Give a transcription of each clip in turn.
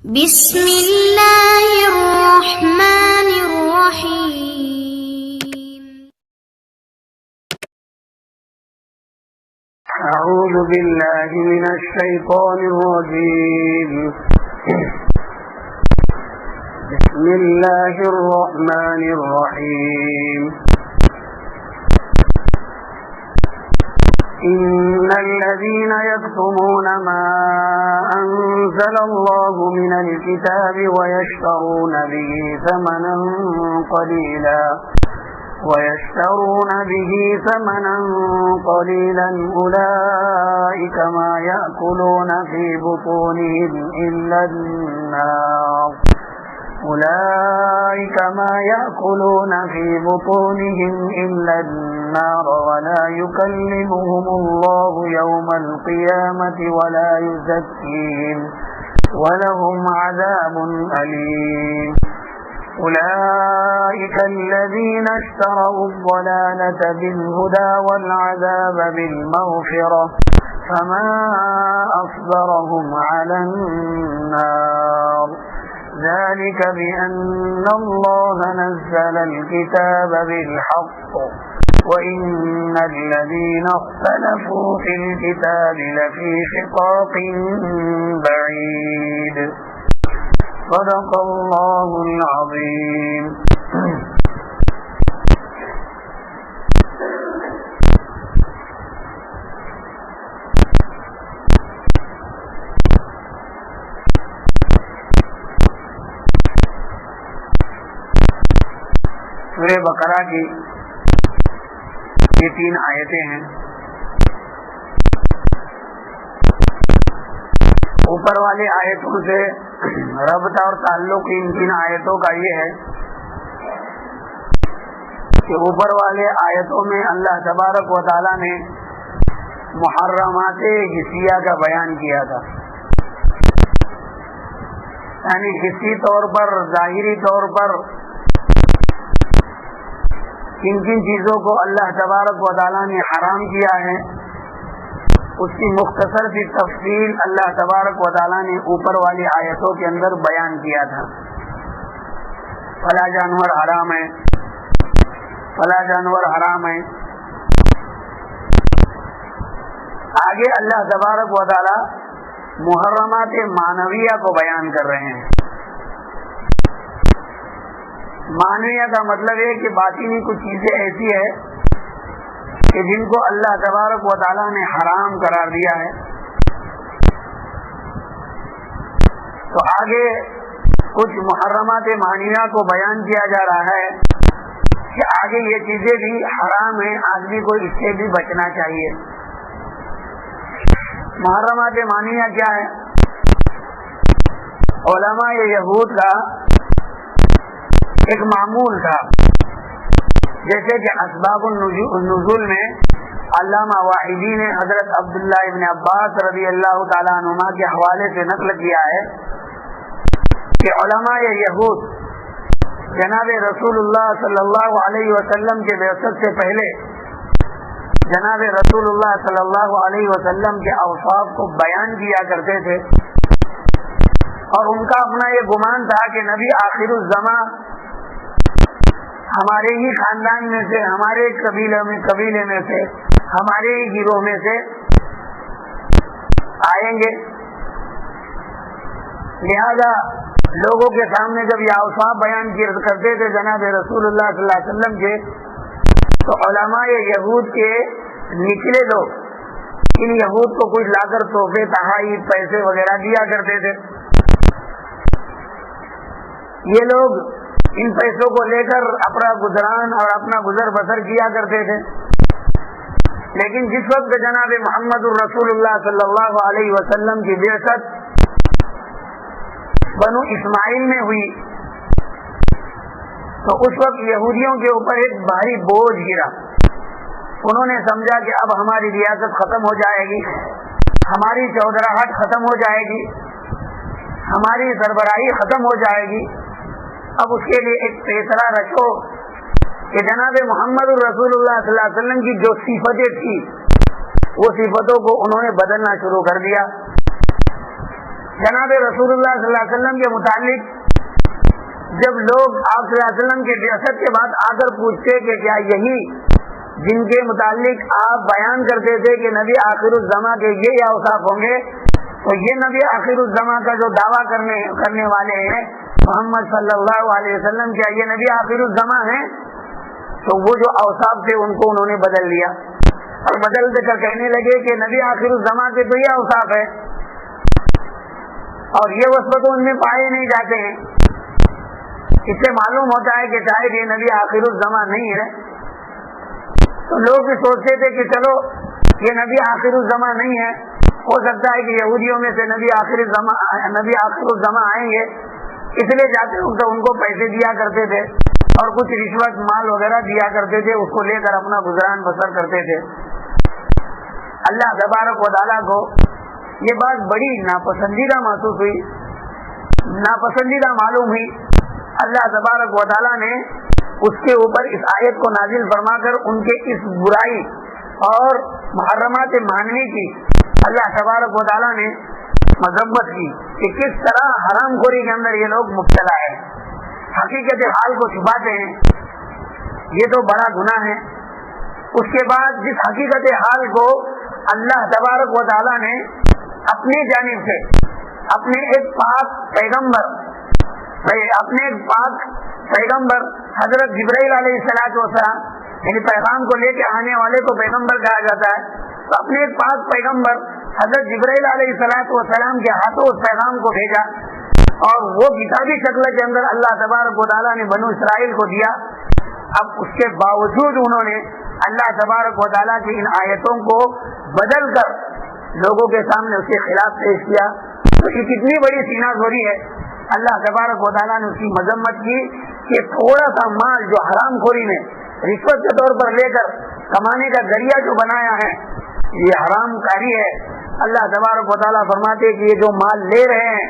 بسم اللہ الرحمن الرحیم۔ اعوذ باللہ من الشیطان الرجیم۔ بسم اللہ الرحمن الرحیم۔ ان الذين يكتمون ما انزل الله من الكتاب ويشترون به ثمنا قليلا اولئك ما يأكلون في بطونهم إلا النار ولا يكلمهم الله يوم القيامة ولا يزكيهم ولهم عذاب أليم۔ أولئك الذين اشتروا الضلالة بالهدى والعذاب بالمغفرة فما أصبرهم على النار، ذلك بأن الله نزل الكتاب بالحق وإن الذين اختلفوا في الكتاب لفي شقاق بعيد۔ صدق الله العظيم۔ سورہ بقرہ کی یہ 3 آیتیں ہیں۔ اوپر والی آیتوں سے ربط اور تعلق ان 3 آیتوں کا یہ ہے کہ اوپر والے آیتوں میں اللہ تبارک و تعالی نے محرمات حسیہ کا بیان کیا تھا، یعنی حسی طور پر، ظاہری طور پر کن کن چیزوں کو اللہ تبارک و تعالیٰ نے حرام کیا ہے، اس کی مختصر سی تفصیل اللہ تبارک و تعالیٰ نے اوپر والی آیتوں کے اندر بیان کیا تھا۔ فلاں جانور حرام ہے، فلاں جانور حرام ہے۔ آگے اللہ تبارک و تعالیٰ محرمات معنویہ کو بیان کر رہے ہیں۔ معنویہ کا مطلب ہے کہ باطنی کچھ چیزیں ایسی ہے کہ جن کو اللہ تبارک و تعالیٰ نے حرام قرار دیا ہے، تو آگے کچھ محرمات معنویہ کو بیان کیا جا رہا ہے کہ آگے یہ چیزیں بھی حرام ہیں، آدمی کو اس سے بھی بچنا چاہیے۔ محرمات معنویہ کیا ہے؟ علماء یہود کا ایک معمول تھا، جیسے کہ اسباب النزول میں علامہ واحدی نے حضرت عبداللہ ابن عباس رضی اللہ تعالیٰ عنہما کے حوالے سے نقل کیا ہے کہ علماء یہود جناب رسول اللہ صلی اللہ علیہ وسلم کے بعثت سے پہلے جناب رسول اللہ صلی اللہ علیہ وسلم کے اوصاف کو بیان کیا کرتے تھے، اور ان کا اپنا یہ گمان تھا کہ نبی آخر الزمان ہمارے ہی خاندان میں سے، ہمارے قبیلے میں سے، ہمارے ہی گروہ میں سے آئیں گے۔ لہذا لوگوں کے سامنے جب یہ اوصاف بیان کرتے تھے جناب رسول اللہ صلی اللہ علیہ وسلم کے، تو علماء یہود کے نچلے لوگ ان یہود کو کچھ لا کر تحفے، تحائف، پیسے وغیرہ دیا کرتے تھے۔ یہ لوگ ان پیسوں کو لے کر اپنا گزران اور اپنا گزر بسر کیا کرتے تھے، لیکن جس وقت جناب محمد الرسول اللہ صلی اللہ علیہ وسلم کی بعثت بنو اسماعیل میں ہوئی، تو اس وقت یہودیوں کے اوپر ایک بھاری بوجھ گرا۔ انہوں نے سمجھا کہ اب ہماری ریاست ختم ہو جائے گی، ہماری چودراہٹ ختم ہو جائے گی، ہماری سربراہی ختم ہو جائے گی۔ اب اس کے لیے ایک فیصلہ رکھو کہ جناب محمد الرسول اللہ صلی اللہ علیہ وسلم کی جو صفتیں تھی وہ صفتوں کو انہوں نے بدلنا شروع کر دیا۔ جناب رسول اللہ صلی اللہ علیہ وسلم کے متعلق جب لوگ آپ صلی اللہ علیہ وسلم کے بعثت کے بعد آ کر پوچھتے کہ کیا یہی جن کے متعلق آپ بیان کرتے تھے کہ نبی آخر الزماں کے یہ اوصاف ہوں گے، تو یہ نبی آخر الزماں کا جو دعویٰ کرنے والے ہیں محمد صلی اللہ علیہ وسلم، کیا یہ نبی آخر الزماں ہیں؟ تو وہ جو اوصاف تھے ان کو انہوں نے بدل دیا اور بدل دے کر کہنے لگے کہ نبی آخر الزماں کے تو یہ اوصاف ہے اور یہ وصف ان میں پائے نہیں جاتے ہیں۔ اس سے معلوم ہوتا ہے کہ شاید یہ نبی آخر الزماں نہیں ہے۔ تو لوگ بھی سوچتے تھے کہ چلو یہ نبی آخر الزماں نہیں ہے، ہو سکتا ہے کہ یہودیوں میں سے نبی آخر الزماں آئیں گے، اس لیے جاتے وقت ان کو پیسے دیا کرتے تھے اور کچھ رشوت مال وغیرہ دیا کرتے تھے، اس کو لے کر اپنا گزران بسر کرتے تھے۔ اللہ تبارک و تعالیٰ کو یہ بات بڑی ناپسندیدہ محسوس ہوئی، ناپسندیدہ معلوم ہوئی۔ اللہ تبارک و تعالیٰ نے اس کے اوپر اس آیت کو نازل فرما کر ان کے اس برائی اور محرمات مانوی کی اللہ تبارک و تعالیٰ نے مذمت کی کہ کس طرح حرام خوری کے اندر یہ لوگ مبتلا ہے، حقیقت حال کو چھپاتے ہیں، یہ تو بڑا گناہ ہے۔ اس کے بعد جس حقیقت حال کو اللہ تبارک و تعالیٰ نے اپنی جانب سے اپنے ایک پاک پیغمبر حضرت جبرائیل علیہ السلام، یعنی پیغام کو لے کے آنے والے کو پیغمبر کہا جاتا ہے، تو اپنے ایک پاک پیغمبر حضرت جبرائیل علیہ السلام کے ہاتھوں اس پیغام کو بھیجا اور وہ کتابی شکل کے اندر اللہ تبارک و تعالیٰ نے بنو اسرائیل کو دیا۔ اب اس کے باوجود انہوں نے اللہ تبارک و تعالیٰ کی ان آیتوں کو بدل کر لوگوں کے سامنے اس کے خلاف پیش کیا، تو یہ کتنی بڑی سینہ زوری ہے۔ اللہ تبارک و تعالیٰ نے اس کی مذمت کی کہ تھوڑا سا مال جو حرام خوری میں رشوت کے طور پر لے کر کمانے کا ذریعہ جو بنایا ہے یہ حرام کاری ہے۔ اللہ تبارک و تعالیٰ فرماتے کہ یہ جو مال لے رہے ہیں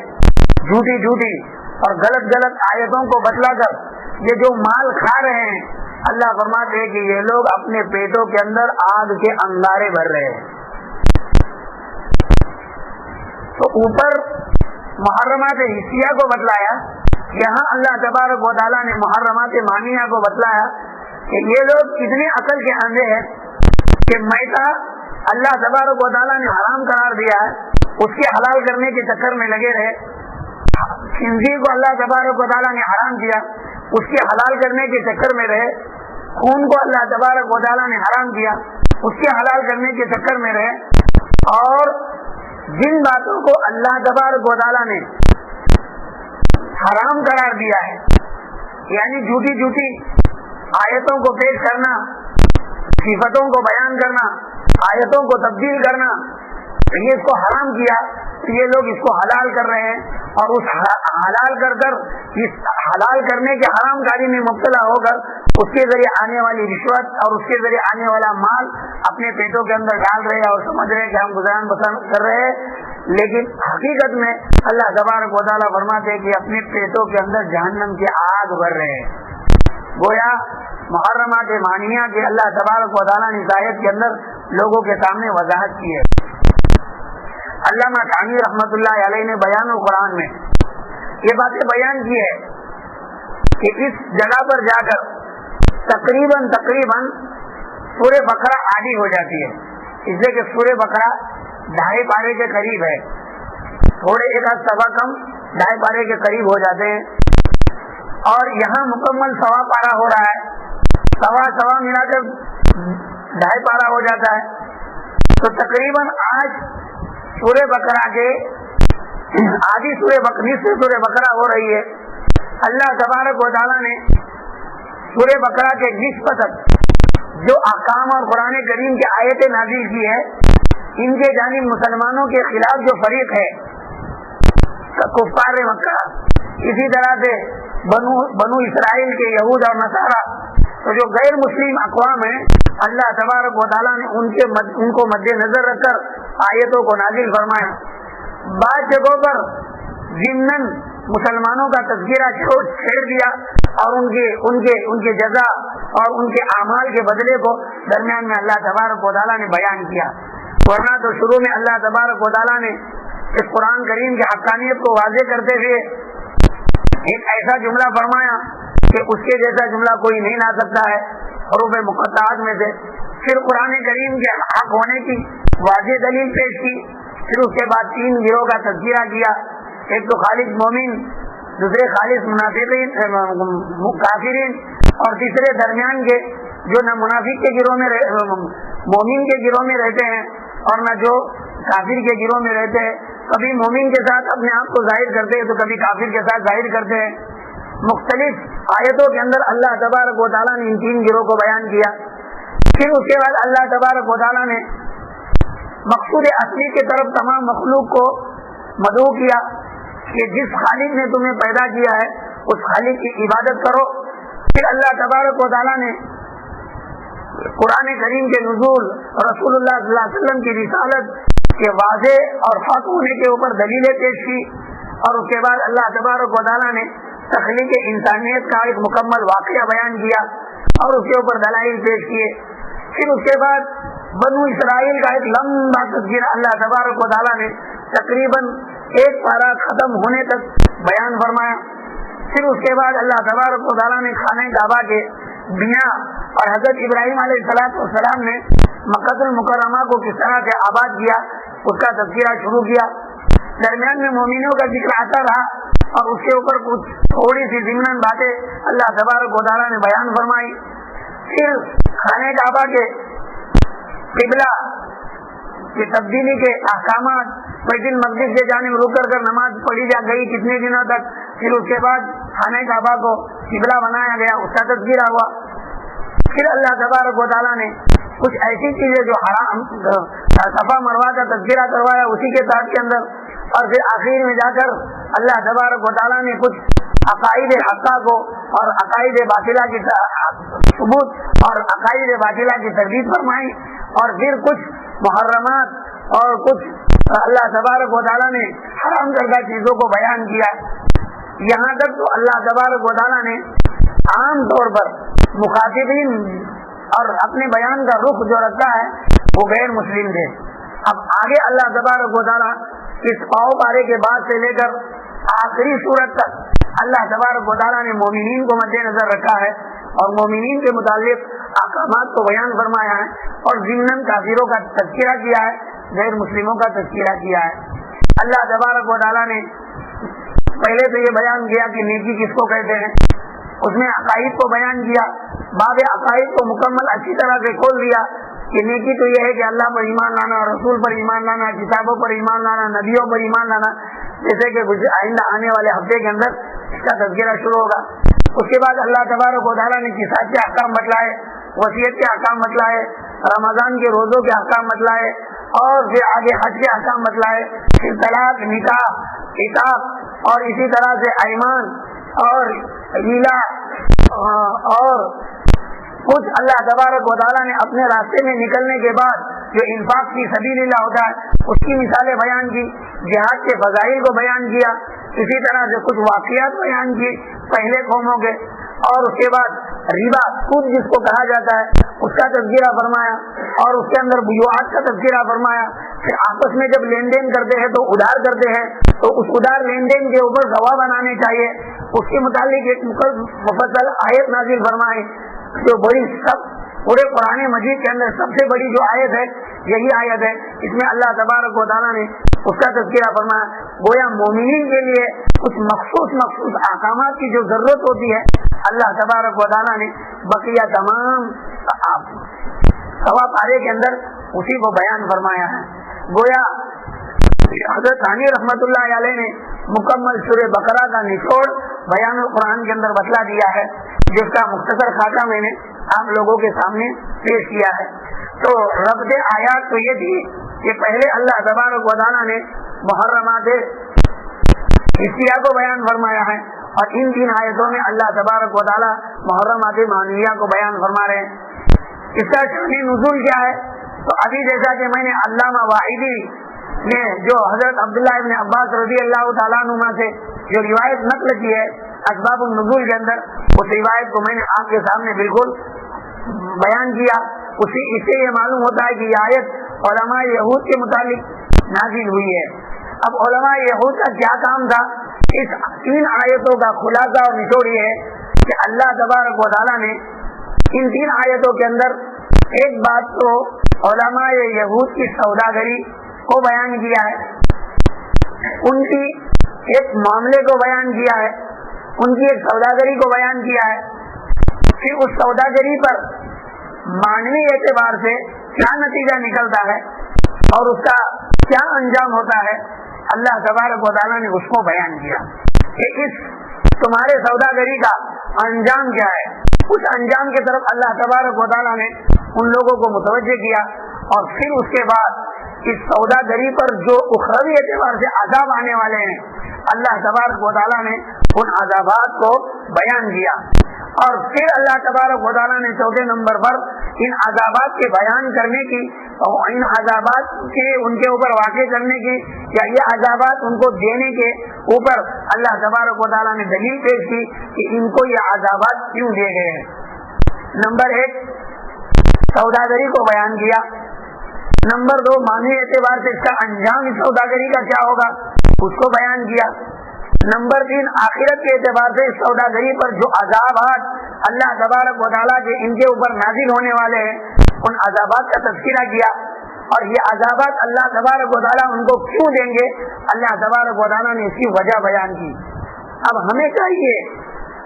جھوٹی اور غلط آیتوں کو بتلا کر یہ جو مال کھا رہے ہیں، اللہ فرماتے کہ یہ لوگ اپنے پیٹوں کے اندر آگ کے انگارے بھر رہے ہیں۔ تو اوپر محرمات حسیہ کو بتلایا، یہاں اللہ تبارک و تعالیٰ نے محرمات مانیہ کو بتلایا کہ یہ لوگ اتنے عقل کے اندھے ہیں کہ میتہ اللہ تبارک و تعالیٰ نے حرام قرار دیا ہے، اس کے حلال کرنے کے چکر میں لگے رہے۔ خنزیر کو اللہ تبارک و تعالیٰ نے حرام کیا، اس کے حلال کرنے کے چکر میں رہے۔ خون کو اللہ تبارک و تعالیٰ نے حرام کیا، اس کے حلال کرنے کے چکر میں رہے۔ اور جن باتوں کو اللہ تبارک و تعالیٰ نے حرام قرار دیا ہے، یعنی جھوٹی آیتوں کو پیش کرنا، صفتوں کو بیان کرنا، آیتوں کو تبدیل کرنا، یہ اس کو حرام کیا، یہ لوگ اس کو حلال کر رہے ہیں اور اس حلال کر اس حلال کرنے کے حرام کاری میں مبتلا ہو کر اس کے ذریعے آنے والی رشوت اور اس کے ذریعے آنے والا مال اپنے پیٹوں کے اندر ڈال رہے ہیں اور سمجھ رہے ہیں کہ ہم گزران بسر کر رہے ہیں، لیکن حقیقت میں اللہ تبارک و تعالیٰ فرماتے ہیں کہ اپنے پیٹوں کے اندر جہنم کی آگ بھر رہے ہیں۔ گویا محرمات مانیہ کے اللہ تبارک و تعالیٰ نے آیت کے اندر لوگوں کے سامنے وضاحت کی ہے۔ علامہ ثانی رحمۃ اللہ علیہ نے بیان القرآن میں یہ باتیں بیان کی ہے کہ اس جگہ پر جا کر تقریباً سورہ بقرہ عادی ہو جاتی ہے، اس لیے کہ سورہ بقرہ 2.5 پارے کے قریب ہے، تھوڑے ایک آدھ سوا کم 2.5 پارے کے قریب ہو جاتے ہیں، اور یہاں مکمل 1.25 پارا ہو رہا ہے، سوا ملا کر 2.5 پارا ہو جاتا ہے۔ تو تقریباً آج سورہ بقرہ کے آدھی سورہ بقرہ ہو رہی ہے۔ اللہ تبارک و تعالیٰ نے سورہ بقرہ کے نصف تک جو احکام اور قرآن کریم کی آیتیں نازل کی ہے، ان کے جانب مسلمانوں کے خلاف جو فریق ہے کفار مکہ، اسی طرح سے بنو اسرائیل کے یہود اور نصارہ، تو جو غیر مسلم اقوام ہیں، اللہ تبارک و تعالیٰ نے ان کو مد نظر رکھ کر آیتوں کو نازل فرمایا۔ بعض جگہوں پر ضمناً مسلمانوں کا تذکرہ چھیڑ دیا اور ان کے جزا اور ان کے اعمال کے بدلے کو درمیان میں اللہ تبارک و تعالیٰ نے بیان کیا، ورنہ تو شروع میں اللہ تبارک و تعالیٰ نے اس قرآن کریم کی حقانیت کو واضح کرتے ہوئے ایک ایسا جملہ فرمایا کہ اس کے جیسا جملہ کوئی نہیں لا سکتا ہے حروف مقطعات میں سے. پھر قرآن کریم کے حق ہونے کی واضح دلیل پیش کی. پھر اس کے بعد 3 گروہ کا تذکرہ کیا. ایک تو خالص مومن، دوسرے خالص منافقین کافرین، اور تیسرے درمیان کے جو نہ منافق کے گروہ میں مومن کے گروہ میں رہتے ہیں اور نہ جو کافر کے گروہ میں رہتے ہیں. کبھی مومن کے ساتھ اپنے آپ کو ظاہر کرتے ہیں تو کبھی کافر کے ساتھ ظاہر کرتے ہیں. مختلف آیتوں کے اندر اللہ تبارک و تعالیٰ نے ان 3 گروہ کو بیان کیا. پھر اس کے بعد اللہ تبارک و تعالیٰ نے مقصود اصلی کی طرف تمام مخلوق کو مدعو کیا کہ جس خالق نے تمہیں پیدا کیا ہے اس خالق کی عبادت کرو. پھر اللہ تبارک و تعالیٰ نے قرآن کریم کے نزول، رسول اللہ صلی اللہ علیہ وسلم کی رسالت کے واضح اور حق ہونے کے اوپر دلیلیں پیش کی. اور اس کے بعد اللہ تبارک و تعالیٰ نے تخلیق انسانیت کا ایک مکمل واقعہ بیان کیا اور اس کے اوپر دلائل پیش کیے. پھر اس کے بعد بنو اسرائیل کا ایک لمبا تذکرہ اللہ تبارک و تعالیٰ نے تقریباً 1 پارہ ختم ہونے تک بیان فرمایا. پھر اس کے بعد اللہ تبارک و تعالیٰ نے خانہ کعبہ کے بنا اور حضرت ابراہیم علیہ السلام نے مکہ المکرمہ کو کس طرح سے آباد کیا اس کا تذکرہ شروع کیا. درمیان میں مومنوں کا ذکر آتا رہا اور اس کے اوپر کچھ تھوڑی سی ضمناً باتیں اللہ تبارک و تعالیٰ نے بیان فرمائی. پھر خانہ کعبہ کے قبلہ کی تبدیلی کے احکامات، بیت المقدس کے جانب رک کر نماز پڑھی جا گئی کتنے دنوں تک. پھر اس کے بعد خانہ کعبہ کو قبلہ بنایا گیا، اس کا تذکرہ ہوا. پھر اللہ تبارک و تعالیٰ نے کچھ ایسی چیزیں جو حرام، صفا مروہ کا تذکرہ کروایا اسی کے ساتھ کے اندر. اور پھر آخر میں جا کر اللہ تبارک و تعالیٰ نے کچھ عقائد حقہ کو اور عقائد باطلہ کی ثبوت اور عقائد باطلہ کی تردید فرمائی. اور پھر کچھ محرمات اور کچھ اللہ تبارک و تعالیٰ نے حرام کردہ چیزوں کو بیان کیا. یہاں تک تو اللہ تبارک و تعالیٰ نے عام طور پر مخاطبین اور اپنے بیان کا رخ جو رکھا ہے وہ غیر مسلم تھے. اب آگے اللہ تبارک و تعالیٰ اس پاؤ پارے کے بعد سے لے کر آخری صورت تک اللہ تبارک و تعالیٰ نے مومنین کو مد نظر رکھا ہے اور مومنین کے متعلق احکامات کو بیان فرمایا ہے اور ضمناً کافروں کا تذکرہ کیا ہے، غیر مسلموں کا تذکرہ کیا ہے. اللہ تبارک و تعالیٰ نے پہلے تو یہ بیان کیا کہ نیکی کس کو کہتے ہیں، اس میں عقائد کو بیان کیا. باب عقائد کو مکمل اچھی طرح سے کھول دیا کہ نیکی تو یہ ہے کہ اللہ پر ایمان لانا، رسول پر ایمان لانا، کتابوں پر ایمان لانا، نبیوں پر ایمان لانا، جیسے کہ آئندہ آنے والے ہفتے کے اندر اس کا تذکرہ شروع ہوگا. اس کے بعد اللہ تبارک و تعالیٰ نے قصاص کے احکام بتلائے، وصیت کے احکام بتلائے، رمضان کے روزوں کے احکام بتلائے اور پھر آگے حج کے احکام بتلائے. پھر طلاق، نکاح، عتاق اور اسی طرح سے ایمان اور ہیلا اور کچھ اللہ تبارک و تعالیٰ نے اپنے راستے میں نکلنے کے بعد جو انفاق فی سبیل اللہ ہوتا ہے اس کی مثالیں بیان کی، جہاد کے فضائل کو بیان کیا، اسی طرح سے کچھ واقعات بیان کیے پہلے قوموں کے. اور اس کے بعد ربا، سود جس کو کہا جاتا ہے، اس کا تذکرہ فرمایا اور اس کے اندر بیوعات کا تذکرہ فرمایا. پھر آپس میں جب لین دین کرتے ہیں تو ادھار کرتے ہیں تو اس ادھار لین دین کے اوپر گواہ بنانے چاہیے، اس کے متعلق ایک مفصل آیت نازل فرمائے جو بڑی سب پورے قرآن مجید کے اندر سب سے بڑی جو آیت ہے یہی آیت ہے. اس میں اللہ تبارک و تعالیٰ نے اس کا تذکرہ فرمایا. گویا مومنین کے لیے کچھ مخصوص احکامات کی جو ضرورت ہوتی ہے اللہ تبارک و تعالیٰ نے بقیہ تمام سوا پارے کے اندر اسی کو بیان فرمایا ہے. گویا حضرت ثانی رحمۃ اللہ علیہ نے مکمل سورہ بقرہ کا نچوڑ بیان القرآن کے اندر بتلا دیا ہے، جس کا مختصر خاکہ میں نے آپ لوگوں کے سامنے پیش کیا ہے. تو ربط آیات تو یہ تھی کہ پہلے اللہ تبارک و تعالیٰ نے محرمات حسیہ کو بیان فرمایا ہے اور ان 3 آیتوں میں اللہ تبارک و تعالیٰ محرمات معنویہ کو بیان فرما رہے ہیں. اس کا شأن نزول کیا ہے؟ تو ابھی جیسا کہ میں نے علامہ واحدی نے جو حضرت عبداللہ ابن عباس رضی اللہ تعالیٰ عنہ سے جو روایت نقل کی ہے اسباب النزول کے اندر، اس روایت کو میں نے آپ کے سامنے بالکل بیان کیا. اس سے یہ معلوم ہوتا ہے کہ یہ آیت علماء یہود کے متعلق نازل ہوئی ہے اب علماء یہود کا کیا کام تھا؟ اس 3 آیتوں کا خلاصہ اور نچوڑ یہ ہے کہ اللہ تبارک و تعالیٰ نے ان 3 آیتوں کے اندر ایک بات تو علماء یہود کی سوداگری کو بیان کیا ہے، ان کی ایک معاملے کو بیان کیا ہے، ان کی ایک سوداگری کو بیان کیا ہے، پھر اس سوداگری پر معنوی اعتبار سے کیا نتیجہ نکلتا ہے اور اس کا کیا انجام ہوتا ہے، اللہ تبارک و تعالیٰ نے اس کو بیان کیا کہ اس تمہارے سوداگری کا انجام کیا ہے۔ اس انجام کی طرف اللہ تبارک و تعالیٰ نے ان لوگوں کو متوجہ کیا، اور پھر اس کے بعد اس سوداگری پر جو اخروی اعتبار سے عذاب آنے والے ہیں، اللہ تبارک و تعالیٰ نے ان عذابات کو بیان کیا، اور پھر اللہ تبارک و تعالیٰ نے چوتھے نمبر پر ان عذابات کے بیان کرنے کی، ان عذابات کے ان کے اوپر واقع کرنے کی یا یہ عذابات ان کو دینے کے اوپر اللہ تبارک و تعالیٰ نے دلیل پیش کی کہ ان کو یہ عذابات کیوں دیے گئے ہیں۔ نمبر 1 سوداگری کو بیان کیا، نمبر 2 معنی اعتبار سے اس کا انجام اس سوداگری کا کیا ہوگا اس کو بیان کیا، نمبر 3 آخرت کے اعتبار سے اس سوداگری پر جو عذابات اللہ تبارک و تعالیٰ کے ان کے اوپر نازل ہونے والے ہیں ان عذابات کا تذکرہ کیا، اور یہ عذابات اللہ تبارک و تعالیٰ ان کو کیوں دیں گے اللہ تبارک و تعالیٰ نے اس کی وجہ بیان کی۔ اب ہمیں چاہیے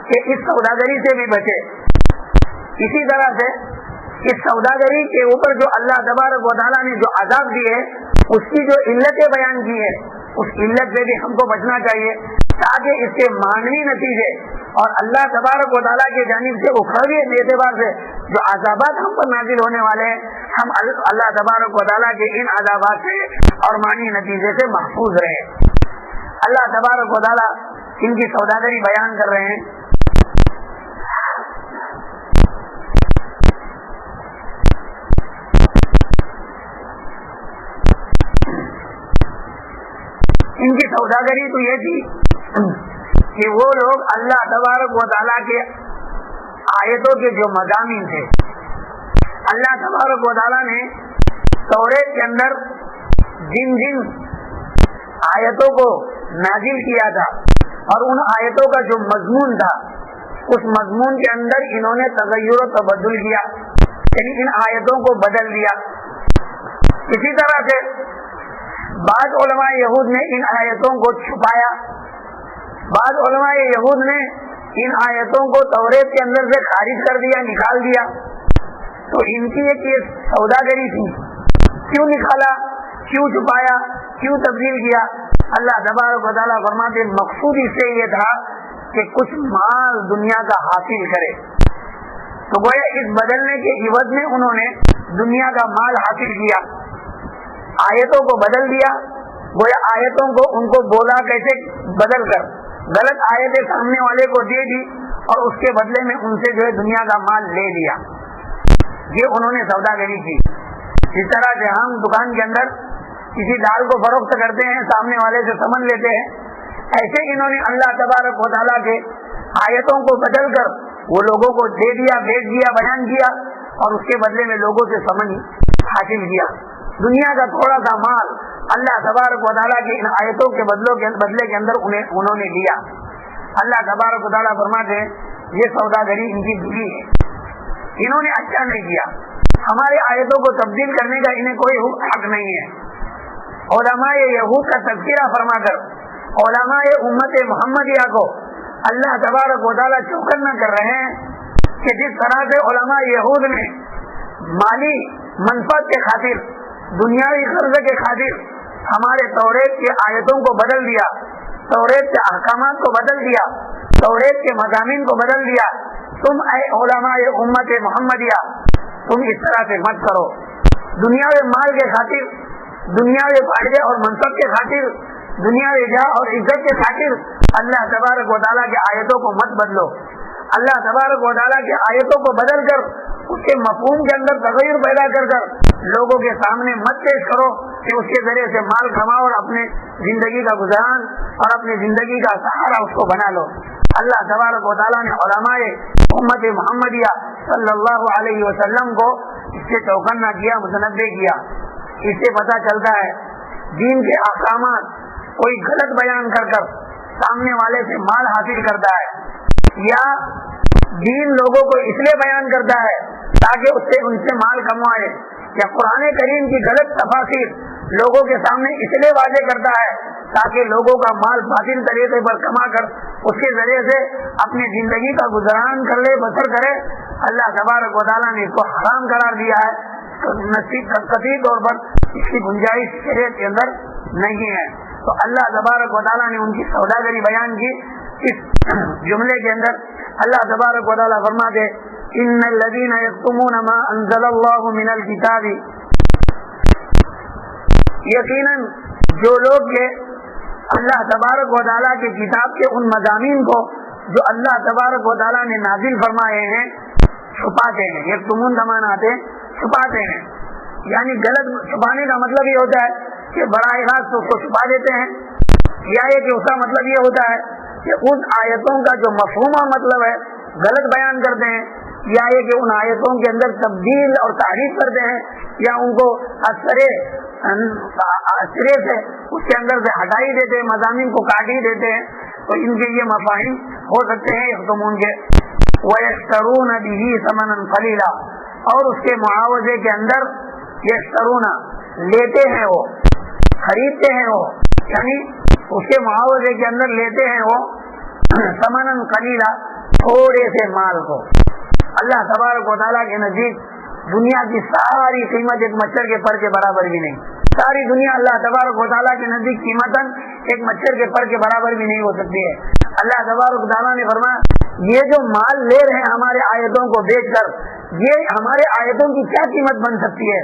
کہ اس سوداگری سے بھی بچے، اسی طرح سے اس سوداگری کے اوپر جو اللہ تبارک و تعالیٰ نے جو عذاب دیے اس کی جو علتیں بیان کی ہے اس علت سے بھی ہم کو بچنا چاہیے، تاکہ اس کے معنوی نتیجے اور اللہ تبارک و تعالیٰ کی جانب سے اخروی اعتبار سے جو عذابات ہم پر نازل ہونے والے ہیں ہم اللہ تبارک و تعالیٰ کے ان عذابات سے اور معنی نتیجے سے محفوظ رہے۔ اللہ تبارک و تعالیٰ ان کی سوداگری بیان کر رہے ہیں۔ ان کی سوداگری تو یہ تھی کہ وہ لوگ اللہ تبارک و تعالیٰ کے آیتوں کے جو مضامین تھے، اللہ تبارک و تعالیٰ نے توریت کے اندر جن جن آیتوں کو نازل کیا تھا اور ان آیتوں کا جو مضمون تھا اس مضمون کے اندر انہوں نے تغیر و تبدل کیا، یعنی ان آیتوں کو بدل دیا۔ اسی طرح سے بعض علماء یہود نے ان آیتوں کو چھپایا، بعض علماء یہود نے ان آیتوں کو توریت کے اندر سے خارج کر دیا، نکال دیا۔ تو ان کی ایک یہ سوداگری تھی، کیوں نکالا، کیوں چھپایا، کیوں تبدیل کیا؟ اللہ تبارک و تعالیٰ فرماتے مقصود اس سے یہ تھا کہ کچھ مال دنیا کا حاصل کرے، تو گویا اس بدلنے کے عوض میں انہوں نے دنیا کا مال حاصل کیا، آیتوں کو بدل دیا، گویا آیتوں کو ان کو بولا کیسے بدل کر غلط آیتیں سامنے والے کو دے دی اور اس کے بدلے میں ان سے جو ہے دنیا کا مال لے لیا، یہ انہوں نے سوداگری کی۔ جس طرح سے ہم دکان کے اندر کسی دال کو فروخت کرتے ہیں، سامنے والے سے سمجھ لیتے ہیں، ایسے انہوں نے اللہ تبارک و تعالیٰ کے آیتوں کو بدل کر وہ لوگوں کو دے دیا، بیچ دیا، بیان کیا، اور اس کے بدلے میں لوگوں سے سمجھ حاصل کیا۔ دنیا کا تھوڑا سا مال اللہ تبارک و تعالیٰ کی ان آیتوں کے بدلے کے اندر انہوں نے لیا۔ اللہ تبارک و تعالیٰ فرماتے ہیں یہ سوداگری ان کی بری ہے، انہوں نے اچھا نہیں کیا، ہمارے آیتوں کو تبدیل کرنے کا انہیں کوئی حق نہیں ہے۔ علماء یہود کا تذکرہ فرما کر علماء امت محمدیہ کو اللہ تبارک و تعالیٰ چوکنا کر رہے ہیں کہ جس طرح سے علماء یہود نے مالی منفعت کے خاطر، دنیاوی قرض کے خاطر ہمارے توریت کی آیتوں کو بدل دیا، توریت کے احکامات کو بدل دیا، توریت کے مضامین کو بدل دیا، تم اے علماء امت محمدیہ تم اس طرح سے مت کرو، دنیاوی مال کے خاطر، دنیاوی فائدے اور منصب کے خاطر، دنیاوی جاہ اور عزت کے خاطر اللہ تبارک و تعالیٰ کی آیتوں کو مت بدلو، اللہ تبارک و تعالیٰ کی آیتوں کو بدل کر اس کے مفہوم کے اندر تغیر پیدا کر لوگوں کے سامنے مت پیش کرو کہ اس کے ذریعے سے مال کماؤ اور اپنے زندگی کا گزاران اور اپنی زندگی کا سہارا اس کو بنا لو۔ اللہ تبارک و تعالیٰ نے علماء امت محمدیہ صلی اللہ علیہ وسلم کو اس سے چوکنا کیا، متنبہ کیا۔ اس سے پتہ چلتا ہے دین کے احکامات کوئی غلط بیان کر کر سامنے والے سے مال حاصل کرتا ہے یا دین لوگوں کو اس لیے بیان کرتا ہے تاکہ اس سے مال کموائے یا قرآن کریم کی غلط تفاسیر لوگوں کے سامنے اس لیے واضح کرتا ہے تاکہ لوگوں کا مال باطل طریقے پر کما کر اس کے ذریعے سے اپنی زندگی کا گزران کر لے بسر کرے، اللہ تبارک و تعالیٰ نے اس کو حرام قرار دیا ہے، قطعی طور پر اس کی گنجائش شریعت کے اندر نہیں ہے۔ تو اللہ تبارک و تعالیٰ نے ان کی سوداگری بیان کی۔ اس جملے کے اندر اللہ تبارک و تعالیٰ فرماتے ان الذین یکتمون ما انزل اللہ من الکتاب، یقیناً جو لوگ کے اللہ تبارک و تعالیٰ کی کتاب کے ان مضامین کو جو اللہ تبارک و تعالیٰ نے نازل فرمائے ہیں چھپاتے ہیں، یکتمون زمان آتے چھپاتے ہیں، یعنی غلط چھپانے کا مطلب یہ ہوتا ہے کہ براہ راست اس کو چھپا دیتے ہیں، یا یہ کہ اس کا مطلب یہ ہوتا ہے کہ ان آیتوں کا جو مفہوم مطلب ہے غلط بیان کرتے ہیں، یا یہ کہ ان آیتوں کے اندر تبدیل اور تعریف کرتے ہیں، یا ان کو اثرے سے اس کے اندر سے ہٹا ہی دیتے ہیں، مضامین کو کاٹ ہی دیتے ہیں۔ تو ان کے یہ مفاہیم ہو سکتے ہیں یکتمون کے۔ وَيَشْتَرُونَ بِهِ ثَمَنًا قَلِيلًا، اور اس کے معاوضے کے اندر یشترون لیتے ہیں، وہ خریدتے ہیں، وہ یعنی اس کے معاوضے کے اندر لیتے ہیں وہ ثمنًا قلیلا، تھوڑے سے مال کو۔ اللہ تبارک و تعالیٰ کے نزدیک دنیا کی ساری قیمت ایک مچھر کے پر کے برابر بھی نہیں، ساری دنیا اللہ تبارک و تعالیٰ کے نزدیک قیمتاً ایک مچھر کے پر کے برابر بھی نہیں ہو سکتی ہے۔ اللہ تبارک و تعالیٰ نے فرمایا یہ جو مال لے رہے ہیں ہمارے آیتوں کو بیچ کر، یہ ہمارے آیتوں کی کیا قیمت بن سکتی ہے؟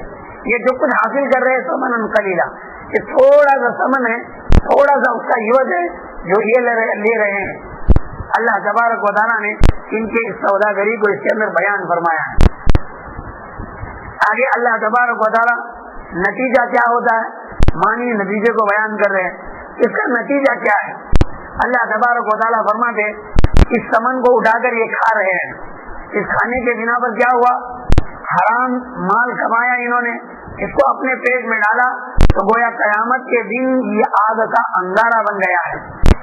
یہ جو کچھ حاصل کر رہے ہیں ثمنًا قلیلا، یہ تھوڑا سا ثمن ہے، تھوڑا سا اس کا عوض ہے جو یہ لے رہے ہیں۔ اللہ تبارک و تعالیٰ نے ان کے اس سوداگری کو اس کے اندر بیان فرمایا ہے۔ آگے اللہ تبارک و تعالیٰ نتیجہ کیا ہوتا ہے، معنی نتیجے کو بیان کر رہے ہیں، اس کا نتیجہ کیا ہے۔ اللہ تبارک و تعالیٰ فرماتے اس سمن کو اٹھا کر یہ کھا رہے ہیں، اس کھانے کے بنا پر کیا ہوا، حرام مال کمایا انہوں نے، اس کو اپنے پیٹ میں ڈالا تو گویا قیامت کے دن یہ آگ کا انگارہ بن گیا ہے۔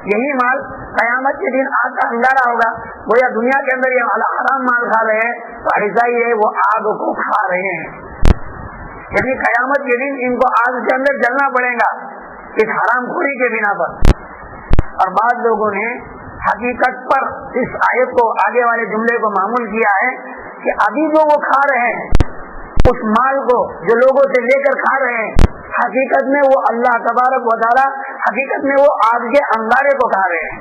یہی مال قیامت کے دن آگ کا انگارہ ہوگا، گویا دنیا کے اندر یہ حرام مال کھا رہے ہیں تو ایسا ہی ہے وہ آگ کو کھا رہے ہیں، یعنی قیامت کے دن ان کو آگ کے اندر جلنا پڑے گا اس حرام خوری کے بنا پر۔ اور بعض لوگوں نے حقیقت پر اس آیت کو آگے والے جملے کو معمول کیا ہے کہ ابھی جو وہ کھا رہے ہیں اس مال کو جو لوگوں سے لے کر کھا رہے ہیں، حقیقت میں وہ اللہ تبارک و تعالیٰ حقیقت میں وہ آگ کے انگارے کو کھا رہے ہیں۔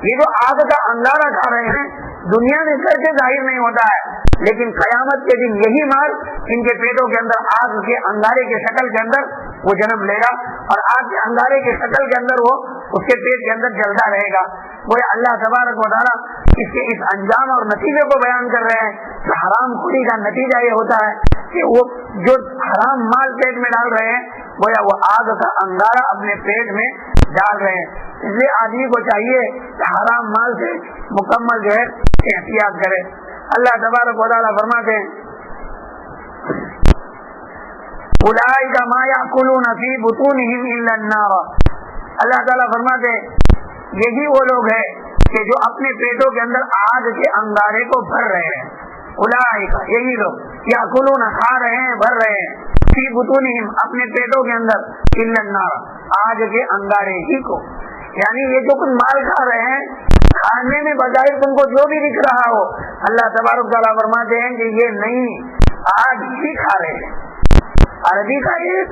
یہ جو آگ کا انگارہ کھا رہے ہیں دنیا میں کر کے ظاہر نہیں ہوتا ہے، لیکن قیامت کے دن یہی مال ان کے پیٹوں کے اندر آگ کے انگارے کے شکل کے اندر وہ جنم لے گا، اور آگ کے انگارے کے شکل کے اندر وہ اس کے پیٹ کے اندر جلتا رہے گا۔ وہ اللہ تبارک و تعالیٰ اس کے اس انجام اور نتیجے کو بیان کر رہے ہیں کہ حرام خوری کا نتیجہ یہ ہوتا ہے کہ وہ جو حرام مال پیٹ میں ڈال رہے ہیں گویا وہ آگ کا انگارہ اپنے پیٹ میں ڈال رہے ہیں۔ اس لیے آدمی کو چاہیے کہ حرام مال سے مکمل جو ہے احتیاط کرے۔ اللہ تبارک و تعالیٰ فرماتے ہیں اولئک ما یاکلون فی بطونہم الا النار، اللہ تعالیٰ فرماتے ہیں یہی وہ لوگ ہیں کہ جو اپنے پیٹوں کے اندر آگ کے انگارے کو بھر رہے ہیں۔ اولئک یہی لوگ یاکلون کھا رہے ہیں، بھر رہے ہیں، فی بطونہم اپنے پیٹوں کے اندر، الا النار آگ کے انگارے ہی کو، یعنی یہ جو کچھ مال کھا رہے ہیں کھانے میں بظاہر تم کو جو بھی دکھ رہا ہو، اللہ تبارک تعالیٰ فرماتے ہیں کہ یہ نہیں آگ ہی کھا رہے ہیں۔ عربی کا ایک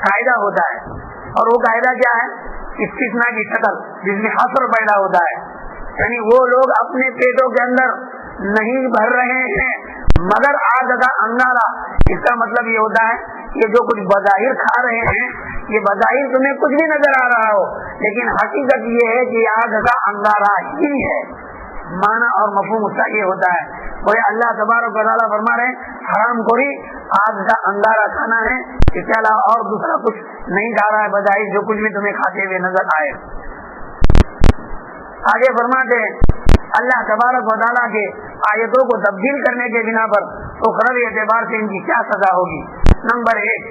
قاعدہ ہوتا ہے اور وہ قاعدہ کیا ہے، استثناء کی شکل جس میں حصر پیدا ہوتا ہے، یعنی وہ لوگ اپنے پیٹوں کے اندر نہیں بھر رہے ہیں مگر آگ کا انگارہ، اس کا مطلب یہ ہوتا ہے کہ جو کچھ بظاہر کھا رہے ہیں یہ بظاہر تمہیں کچھ بھی نظر آ رہا ہو لیکن حقیقت یہ ہے کہ یہ آگ کا انگارہ ہی ہے، معنی اور مفہوم اس کا یہ ہوتا ہے۔ وہ اللہ تبارک و تعالیٰ فرما رہے ہیں حرام خوری آگ کا انگارہ کھانا ہے، اس کے علاوہ اور دوسرا کچھ نہیں کھا رہا ہے بظاہر جو کچھ بھی تمہیں کھاتے ہوئے نظر آئے۔ آگے فرماتے ہیں اللہ تبارک و تعالیٰ کے آیتوں کو تبدیل کرنے کے بنا پر اخروی اعتبار سے ان کی کیا سزا ہوگی۔ نمبر 1،